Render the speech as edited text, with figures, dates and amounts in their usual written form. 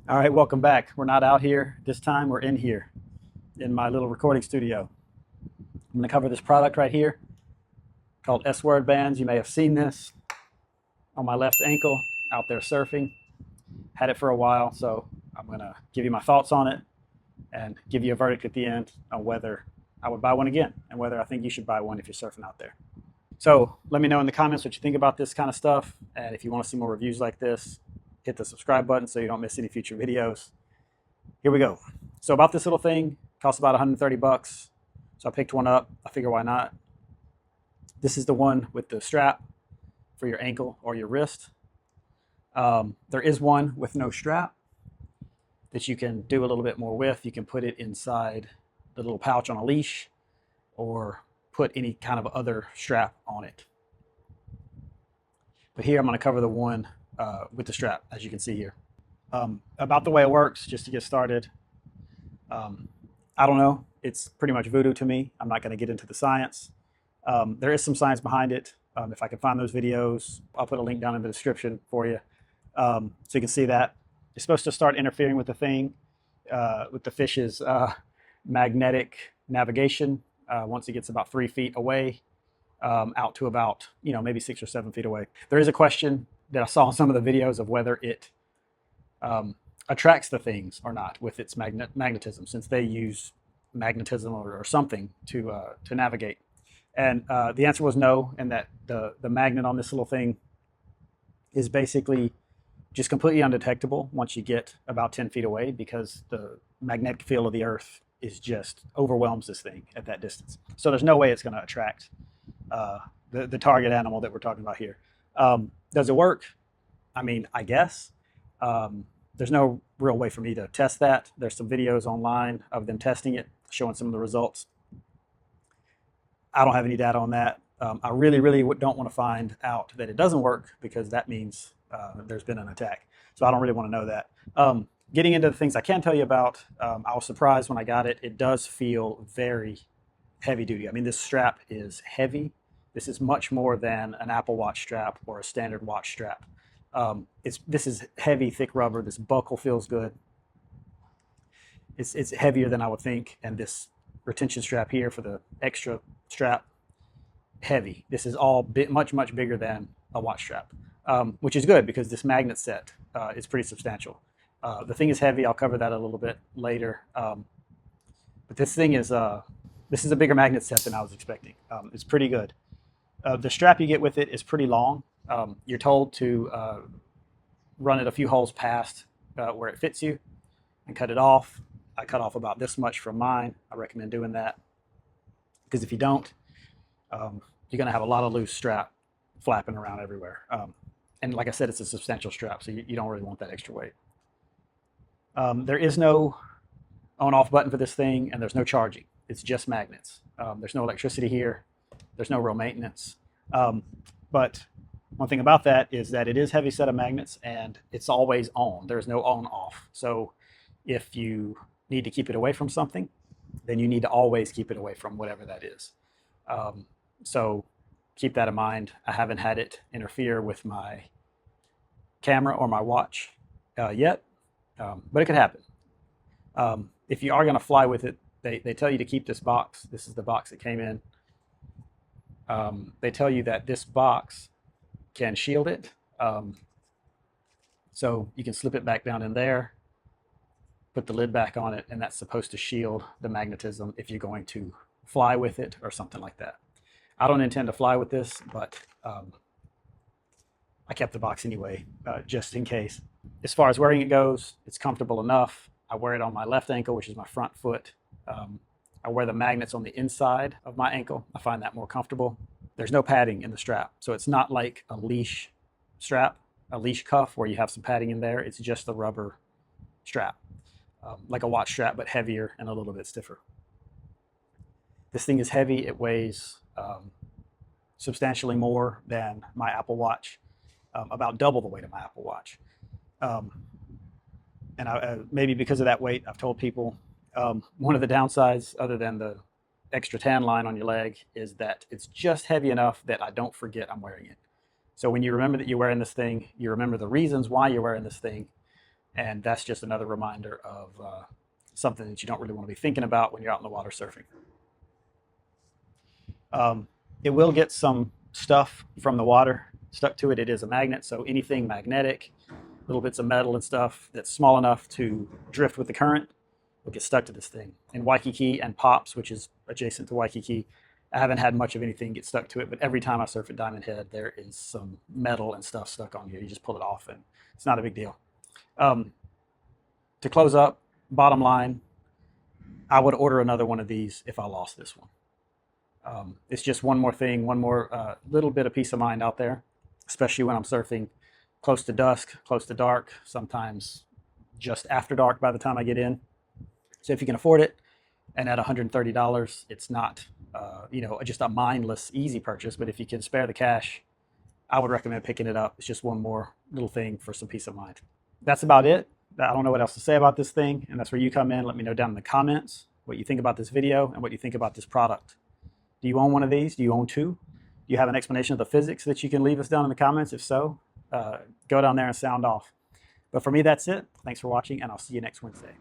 All right, welcome back. We're not out here this time, we're in here in my little recording studio. I'm going to cover this product right here called SharkBanz. You may have seen this on my left ankle out there surfing. Had it for a while, so I'm going to give you my thoughts on it and give you a verdict at the end on whether I would buy one again and whether I think you should buy one if you're surfing out there. So let me know in the comments what you think about this kind of stuff, and if you want to see more reviews like this, hit the subscribe button so you don't miss any future videos. Here we go. So about this little thing, costs about 130 bucks. So I picked one up. I figure why not. This is the one with the strap for your ankle or your wrist. There is one with no strap that you can do a little bit more with. You can put it inside the little pouch on a leash or put any kind of other strap on it. But here I'm going to cover the one with the strap, as you can see here. About the way it works, just to get started, I don't know. It's pretty much voodoo to me. I'm not going to get into the science. There is some science behind it. If I can find those videos, I'll put a link down in the description for you. So you can see that. It's supposed to start interfering with the thing, with the fish's magnetic navigation once it gets about 3 feet away, out to about, maybe 6 or 7 feet away. There is a question that I saw in some of the videos of whether it attracts the things or not with its magnetism, since they use magnetism or something to navigate. And the answer was no, and that the magnet on this little thing is basically just completely undetectable once you get about 10 feet away, because the magnetic field of the earth is just overwhelms this thing at that distance. So there's no way it's going to attract the target animal that we're talking about here. Does it work? I mean, I guess. There's no real way for me to test that. There's some videos online of them testing it, showing some of the results. I don't have any data on that. I really don't want to find out that it doesn't work, because that means there's been an attack. So I don't really want to know that. Getting into the things I can tell you about, I was surprised when I got it. It does feel very heavy duty. I mean, this strap is heavy. This is much more than an Apple Watch strap or a standard watch strap. This is heavy, thick rubber. This buckle feels good. It's heavier than I would think. And this retention strap here for the extra strap, heavy. This is all much bigger than a watch strap, which is good because this magnet set is pretty substantial. The thing is heavy. I'll cover that a little bit later. But this thing is this is a bigger magnet set than I was expecting. It's pretty good. The strap you get with it is pretty long. You're told to run it a few holes past where it fits you and cut it off. I cut off about this much from mine. I recommend doing that, because if you don't, you're going to have a lot of loose strap flapping around everywhere. And like I said, it's a substantial strap, so you don't really want that extra weight. There is no on-off button for this thing, and there's no charging. It's just magnets. There's no electricity here. There's no real maintenance. But one thing about that is that it is a heavy set of magnets, and it's always on. There's no on-off. So if you need to keep it away from something, then you need to always keep it away from whatever that is. So keep that in mind. I haven't had it interfere with my camera or my watch yet, but it could happen. If you are going to fly with it, they tell you to keep this box. This is the box it came in. They tell you that this box can shield it. So you can slip it back down in there, put the lid back on it, and that's supposed to shield the magnetism if you're going to fly with it or something like that. I don't intend to fly with this, but I kept the box anyway, just in case. As far as wearing it goes, it's comfortable enough. I wear it on my left ankle, which is my front foot. I wear the magnets on the inside of my ankle. I find that more comfortable. There's no padding in the strap, so it's not like a leash strap, a leash cuff where you have some padding in there. It's just the rubber strap, like a watch strap, but heavier and a little bit stiffer. This thing is heavy. It weighs substantially more than my Apple Watch, about double the weight of my Apple Watch. And maybe because of that weight, I've told people one of the downsides, other than the extra tan line on your leg, is that it's just heavy enough that I don't forget I'm wearing it. So when you remember that you're wearing this thing, you remember the reasons why you're wearing this thing, And that's just another reminder of something that you don't really want to be thinking about when you're out in the water surfing. It will get some stuff from the water stuck to it. It is a magnet, so anything magnetic, little bits of metal and stuff that's small enough to drift with the current will get stuck to this thing. In Waikiki and Pops, which is adjacent to Waikiki, I haven't had much of anything get stuck to it, but every time I surf at Diamond Head, there is some metal and stuff stuck on here. You just pull it off and it's not a big deal. To close up, bottom line, I would order another one of these if I lost this one. It's just one more thing, one more little bit of peace of mind out there, especially when I'm surfing close to dusk, close to dark, sometimes just after dark by the time I get in. So if you can afford it, and at $130, it's not just a mindless, easy purchase, but if you can spare the cash, I would recommend picking it up. It's just one more little thing for some peace of mind. That's about it. I don't know what else to say about this thing, and that's where you come in. Let me know down in the comments what you think about this video and what you think about this product. Do you own one of these? Do you own two? Do you have an explanation of the physics that you can leave us down in the comments? If so, go down there and sound off. But for me, that's it. Thanks for watching, and I'll see you next Wednesday.